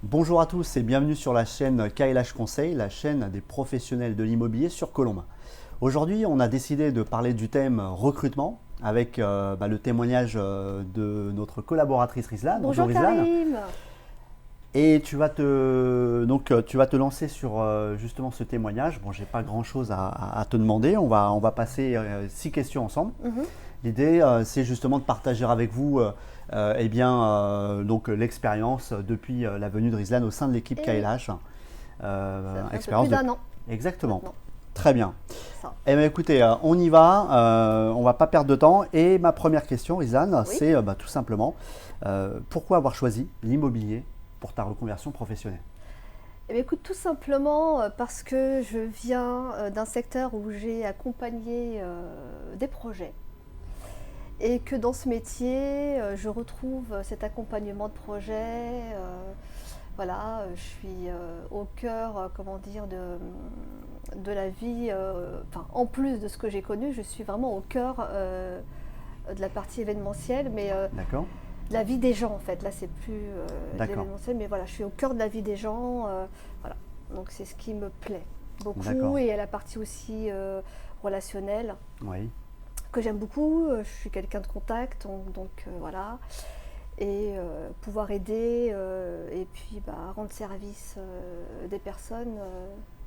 Bonjour à tous et bienvenue sur la chaîne KLH Conseil, la chaîne des professionnels de l'immobilier sur Colombes. Aujourd'hui, on a décidé de parler du thème recrutement avec le témoignage de notre collaboratrice Rizlan. Bonjour Bonjour Rizlan. Karim. Et tu vas te lancer sur justement ce témoignage. Bon, j'ai pas grand chose à te demander. On va passer 6 questions ensemble. Mhm. L'idée, c'est justement de partager avec vous l'expérience depuis la venue de Rizlan au sein de l'équipe Et oui, KLH. ça fait un peu Expérience plus de... d'un an Exactement. maintenant. Très bien. Ça. Eh bien, écoutez, on y va. On va pas perdre de temps. Et ma première question, Rizlan, Oui. c'est tout simplement pourquoi avoir choisi l'immobilier pour ta reconversion professionnelle? Eh bien, écoute, tout simplement parce que je viens d'un secteur où j'ai accompagné des projets et que dans ce métier, je retrouve cet accompagnement de projet. Voilà, je suis au cœur, comment dire, de la vie. Enfin, en plus de ce que j'ai connu, je suis vraiment au cœur de la partie événementielle, mais D'accord. la vie des gens en fait. Là, c'est plus de D'accord. l'événementiel, mais voilà, je suis au cœur de la vie des gens. Voilà, donc c'est ce qui me plaît beaucoup D'accord. et la partie aussi relationnelle Oui. que j'aime beaucoup. Je suis quelqu'un de contact, donc voilà. Et pouvoir aider et puis rendre service des personnes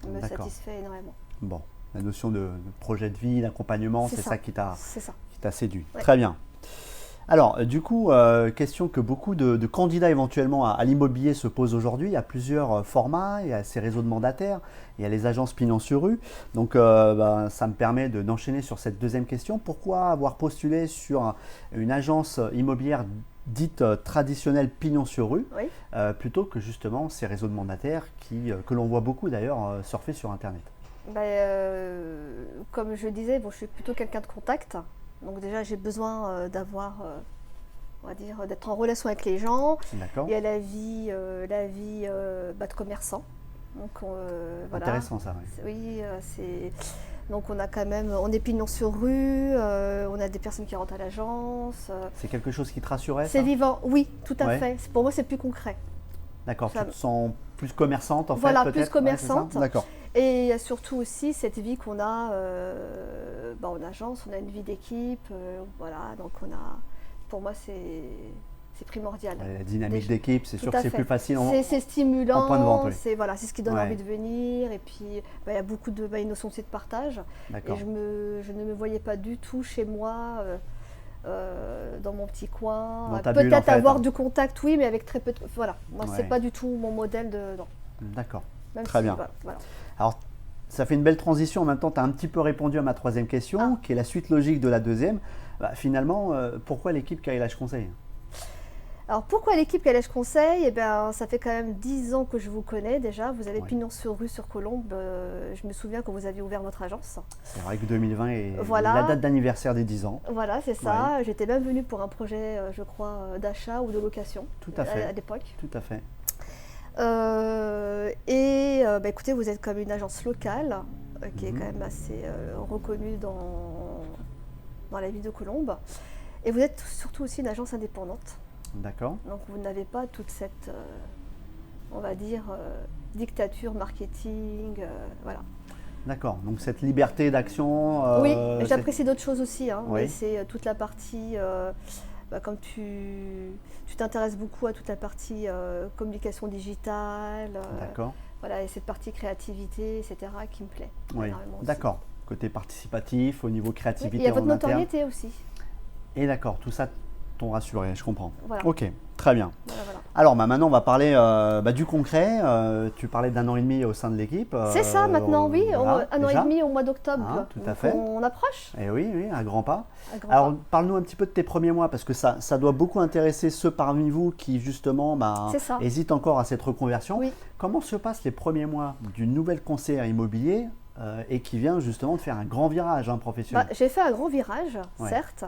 me D'accord. satisfait énormément. Bon, la notion de projet de vie, d'accompagnement, C'est c'est ça, ça qui t'a c'est ça. séduit. Ouais. Très bien. Alors, du coup, question que beaucoup de candidats éventuellement à l'immobilier se posent aujourd'hui. Il y a plusieurs formats, il y a ces réseaux de mandataires, il y a les agences pignon sur rue. Donc, ça me permet d'enchaîner sur cette deuxième question. Pourquoi avoir postulé sur une agence immobilière dite traditionnelle pignon sur rue, Oui. plutôt que justement ces réseaux de mandataires que l'on voit beaucoup d'ailleurs surfer sur Internet? Comme je disais, bon, je suis plutôt quelqu'un de contact. Donc déjà, j'ai besoin d'avoir, on va dire, d'être en relation avec les gens. D'accord. Il y a la vie de commerçant. Donc voilà. Intéressant ça, oui. Oui, c'est. Donc on a quand même, on est pignon sur rue, on a des personnes qui rentrent à l'agence. C'est quelque chose qui te rassurait, C'est ça? vivant, oui, tout à Ouais. fait. Pour moi, c'est plus concret. D'accord, tu Ça- te sens plus commerçante en fait, voilà, plus peut-être? Ouais, c'est ça? commerçante. D'accord. Et il y a surtout aussi cette vie qu'on a en agence, on a une vie d'équipe, voilà, donc pour moi c'est primordial. Ouais, la dynamique Déjà, d'équipe, c'est tout sûr que à c'est fait. plus facile C'est en point de vente, stimulant, oui. c'est voilà, c'est ce qui donne Ouais. envie de venir. Et puis il y a beaucoup de une notion aussi de partage. Et D'accord. je ne me voyais pas du tout chez moi. Dans mon petit coin, Dans ta bulle, en peut-être fait, avoir hein. du contact, oui, mais avec très peu de. Voilà, moi Ouais. c'est pas du tout mon modèle de. Non. D'accord. Même Très si, bien. voilà. Alors, ça fait une belle transition. En même temps, tu as un petit peu répondu à ma troisième question, Ah. qui est la suite logique de la deuxième. Finalement, pourquoi l'équipe KLH Conseil? Alors pourquoi l'équipe KLH Conseil? Eh bien, ça fait quand même 10 ans que je vous connais déjà. Vous avez Ouais. pignon sur rue sur Colombes. Je me souviens quand vous aviez ouvert votre agence. C'est vrai que 2020 est Voilà. la date d'anniversaire des 10 ans. Voilà, c'est ça. J'étais même venue pour un projet, je crois, d'achat ou de location Tout à fait. à l'époque. Tout à fait. Écoutez, vous êtes comme une agence locale qui est Mhm. quand même assez reconnue dans la ville de Colombes. Et vous êtes surtout aussi une agence indépendante. D'accord. Donc vous n'avez pas toute cette, on va dire, dictature marketing, voilà. D'accord. Donc cette liberté d'action. Oui, mais j'apprécie d'autres choses aussi, hein, Oui. mais c'est toute la partie, comme tu t'intéresses beaucoup à toute la partie communication digitale, D'accord. voilà, et cette partie créativité, etc., qui me plaît Oui. énormément aussi. D'accord. Côté participatif, au niveau Oui, créativité il y a votre en interne. notoriété aussi. Et d'accord, tout ça t'ont rassuré, je comprends. Voilà. Ok, très bien. Voilà. Alors maintenant, on va parler du concret. Tu parlais d'1 an et demi au sein de l'équipe. C'est ça maintenant, oui, voilà, un an et déjà. demi au mois d'octobre. Hein, tout à Donc fait. on approche. Eh oui, oui, un grand pas. Un grand Alors, pas. parle-nous un petit peu de tes premiers mois, parce que ça doit beaucoup intéresser ceux parmi vous qui, justement, C'est ça. hésitent encore à cette reconversion. Oui. Comment se passent les premiers mois d'une nouvelle conseillère immobilier et qui vient justement de faire un grand virage professionnel? J'ai fait un grand virage, Ouais. certes.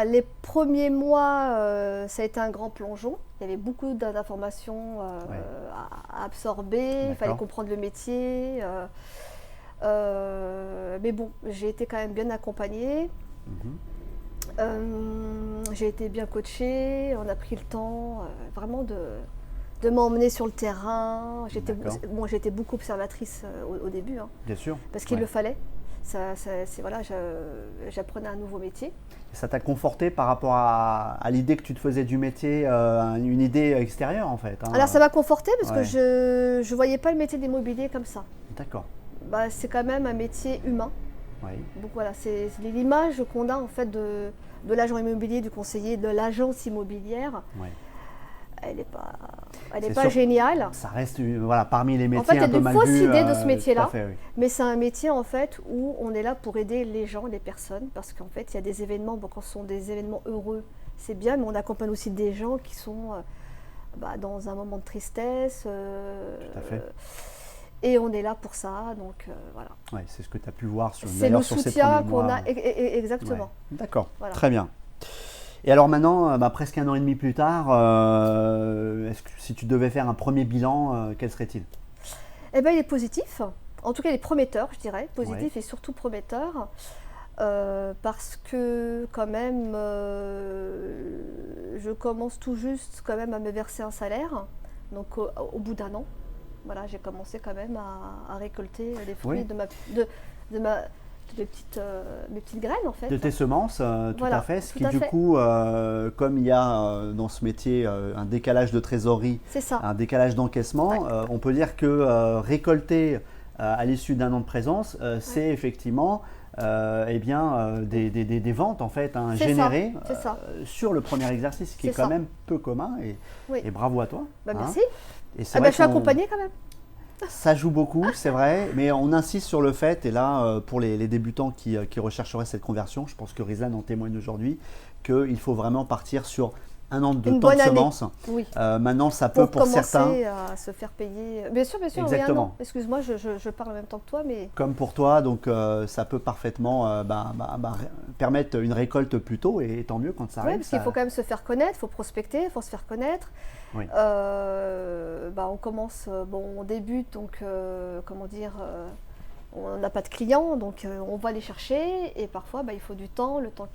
Les premiers mois, ça a été un grand plongeon. Il y avait beaucoup d'informations Ouais. à absorber. Il fallait D'accord. comprendre le métier. Mais bon, j'ai été quand même bien accompagnée. Mhm. J'ai été bien coachée, on a pris le temps vraiment de m'emmener sur le terrain. D'accord. J'étais beaucoup observatrice au début, hein, Bien sûr. parce qu'il Ouais. le fallait. Voilà, j'apprenais un nouveau métier. Ça t'a conforté par rapport à l'idée que tu te faisais du métier, une idée extérieure en fait, hein. Alors ça m'a confortée parce que Ouais. je ne voyais pas le métier de l'immobilier comme ça. D'accord. Bah, c'est quand même un métier humain. Oui. Donc voilà, c'est l'image qu'on a en fait de l'agent immobilier, du conseiller, de l'agence immobilière. Ouais. Elle n'est pas, C'est pas sûr. géniale. Ça reste voilà, parmi les En métiers fait, il y a un peu une mal fausse vus. idée de ce Tout métier-là. à fait, oui. Mais c'est un métier en fait où on est là pour aider les gens, les personnes, parce qu'en fait, il y a des événements, bon, quand ce sont des événements heureux, c'est bien, mais on accompagne aussi des gens qui sont dans un moment de tristesse. Tout à fait. Et on est là pour ça, donc voilà. Ouais, c'est ce que tu as pu voir C'est le d'ailleurs sur ces soutien premiers qu'on mois. a, exactement. Ouais. D'accord, Voilà. très bien. Et alors maintenant, presque 1 an et demi plus tard, si tu devais faire un premier bilan, quel serait-il? Eh bien, il est positif. En tout cas, il est prometteur, je dirais. Positif Ouais. et surtout prometteur. Parce que quand même, je commence tout juste quand même à me verser un salaire. Donc au bout d'un an, voilà, j'ai commencé quand même à récolter les fruits Oui. de mes petites graines en fait. De tes semences, tout Voilà, à fait. Ce tout qui à du fait. coup, comme il y a dans ce métier un décalage de trésorerie, C'est ça. un décalage d'encaissement, Ouais. on peut dire que récolter à l'issue d'1 an de présence, c'est effectivement des ventes en fait, hein, C'est ça, générées c'est ça. sur le premier exercice, qui est C'est quand ça. même peu commun. Oui. Et bravo à toi. Bah, hein. merci. Et c'est Ah bah, vrai je suis qu'on- accompagnée quand même. Ça joue beaucoup, c'est vrai, mais on insiste sur le fait, et là, pour les débutants qui rechercheraient cette conversion, je pense que Rizlan en témoigne aujourd'hui, qu'il faut vraiment partir sur 1 an de Une temps de bonne année. semence. Oui. Maintenant, ça peut Pour pour certains, commencer à se faire payer. Bien sûr, oui, Exactement. un an. Excuse-moi, je parle en même temps que toi, mais comme pour toi, donc ça peut parfaitement permettre une récolte plus tôt, et tant mieux quand ça ouais, arrive. parce qu'il faut quand même se faire connaître, il faut prospecter, il faut se faire connaître. Oui. On commence, on débute, donc comment dire, on n'a pas de clients, donc on va les chercher, et parfois il faut du temps, le temps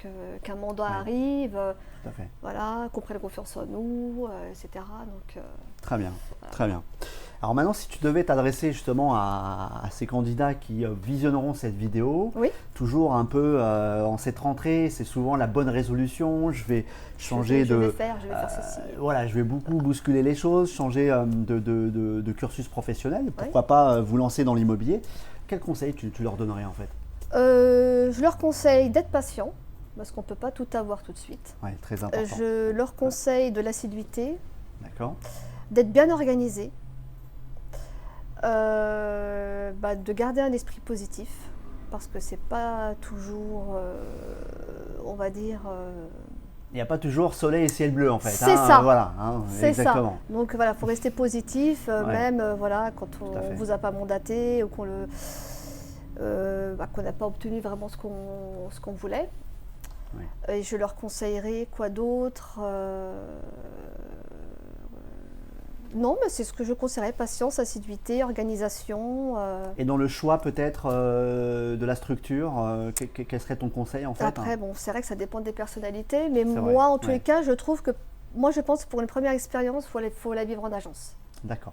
qu'un mandat Ouais. arrive, Tout à fait. voilà, qu'on prenne confiance en nous, etc. Donc, Très bien, très bien. Alors maintenant, si tu devais t'adresser justement à ces candidats qui visionneront cette vidéo, oui, toujours un peu en cette rentrée, c'est souvent la bonne résolution, je vais changer je vais de... faire ceci. Voilà, je vais beaucoup bousculer les choses, changer de cursus professionnel, pourquoi Ouais. pas vous lancer dans l'immobilier. Quel conseil tu leur donnerais en fait? Je leur conseille d'être patient, parce qu'on ne peut pas tout avoir tout de suite. Ouais, très important. Je leur conseille de l'assiduité, D'accord. d'être bien organisé, de garder un esprit positif, parce que c'est pas toujours, on va dire, Il n'y a pas toujours soleil et ciel bleu en fait. C'est ça. Voilà, c'est ça. exactement. Donc voilà, faut rester positif, Ouais. même voilà quand à on fait. vous a pas mandaté ou qu'on n'a pas obtenu vraiment ce qu'on voulait. Ouais. Et je leur conseillerais quoi d'autre Non, mais c'est ce que je conseillerais, patience, assiduité, organisation. Et dans le choix peut-être de la structure, quel serait ton conseil en fait? Après, bon, c'est vrai que ça dépend des personnalités, mais C'est moi, vrai, en tous ouais. les cas, je trouve que, moi, je pense que pour une première expérience, il faut la vivre en agence. D'accord.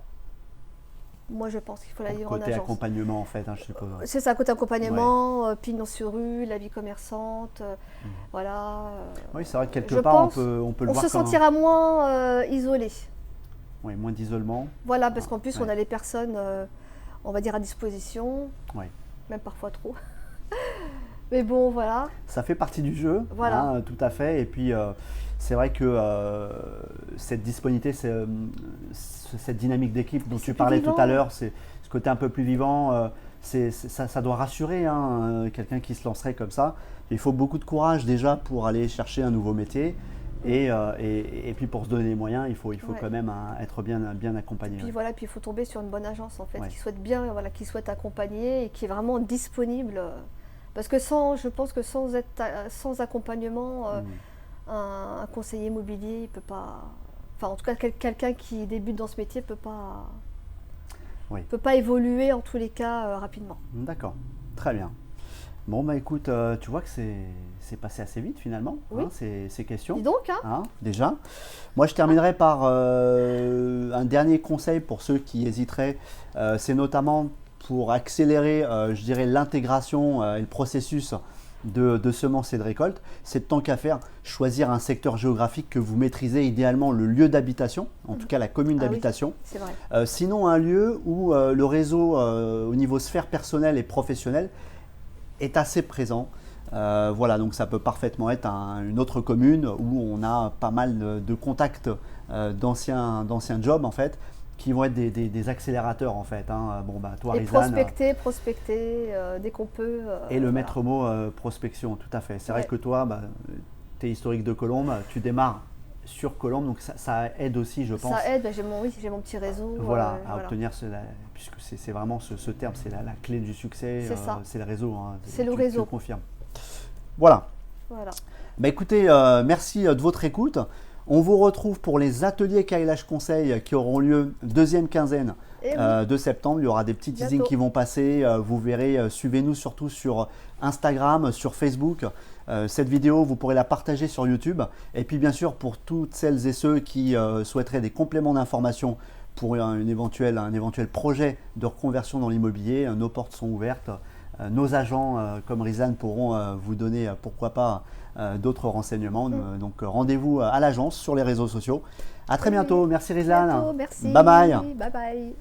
Moi, je pense qu'il faut la vivre en Côté agence. accompagnement en fait, je suppose. C'est ça, côté accompagnement, pignon sur rue, la vie commerçante, voilà. Oui, c'est vrai que quelque Je part pense, on peut le on voir se comme sentira moins isolé. ouais, moins d'isolement. Voilà, parce qu'en plus, Ouais. on a les personnes, on va dire, à disposition, Ouais. même parfois trop. Mais bon, voilà. Ça fait partie du jeu, Voilà. tout à fait. Et puis c'est vrai que cette disponibilité, cette dynamique d'équipe dont C'est tu plus parlais vivant. tout à l'heure, c'est ce côté un peu plus vivant, ça doit rassurer quelqu'un qui se lancerait comme ça. Il faut beaucoup de courage déjà pour aller chercher un nouveau métier. Et puis pour se donner les moyens, il faut Ouais. quand même être bien accompagné. Puis Ouais. voilà, puis il faut tomber sur une bonne agence en fait, Ouais. qui souhaite bien, voilà, qui souhaite accompagner et qui est vraiment disponible. Parce que je pense que sans accompagnement, un conseiller immobilier, il peut pas. Enfin, en tout cas, quelqu'un qui débute dans ce métier peut pas Oui. évoluer en tous les cas rapidement. D'accord, très bien. Bon, bah écoute, tu vois que c'est passé assez vite finalement, Oui. hein, ces questions. Dis donc, hein? Hein, déjà. Moi, je terminerai par un dernier conseil pour ceux qui hésiteraient. C'est notamment pour accélérer, je dirais, l'intégration et le processus de semences et de récolte. C'est tant qu'à faire, choisir un secteur géographique que vous maîtrisez, idéalement le lieu d'habitation, en tout cas la commune Ah oui, d'habitation. c'est vrai. Sinon, un lieu où le réseau au niveau sphère personnelle et professionnelle est assez présent. Voilà, donc ça peut parfaitement être une autre commune où on a pas mal de contacts d'anciens jobs en fait, qui vont être des accélérateurs en fait. Hein. Bon bah toi Et Rizan, prospecter dès qu'on peut. et le Voilà. maître mot prospection, tout à fait. C'est vrai Ouais. que toi, bah, tu es historique de Colombes, tu démarres sur Colombes, donc ça aide aussi, je pense. Ça aide, bah, oui, j'ai mon petit réseau. Voilà, à voilà. obtenir, puisque c'est vraiment ce terme, c'est la clé du succès, C'est ça. c'est le réseau. Hein. C'est le Tu réseau. le confirmes. Voilà. Voilà. Bah écoutez, merci de votre écoute. On vous retrouve pour les ateliers KLH Conseil qui auront lieu deuxième quinzaine Et oui, de septembre. Il y aura des petits teasings bientôt. qui vont passer. Vous verrez, suivez-nous surtout sur Instagram, sur Facebook. Cette vidéo, vous pourrez la partager sur YouTube. Et puis bien sûr, pour toutes celles et ceux qui souhaiteraient des compléments d'information pour un éventuel projet de reconversion dans l'immobilier, nos portes sont ouvertes. Nos agents comme Rizan pourront vous donner, pourquoi pas, d'autres renseignements. Donc rendez-vous à l'agence sur les réseaux sociaux. À très bientôt. Merci Rizan. Bientôt, merci. Bye bye. Bye bye.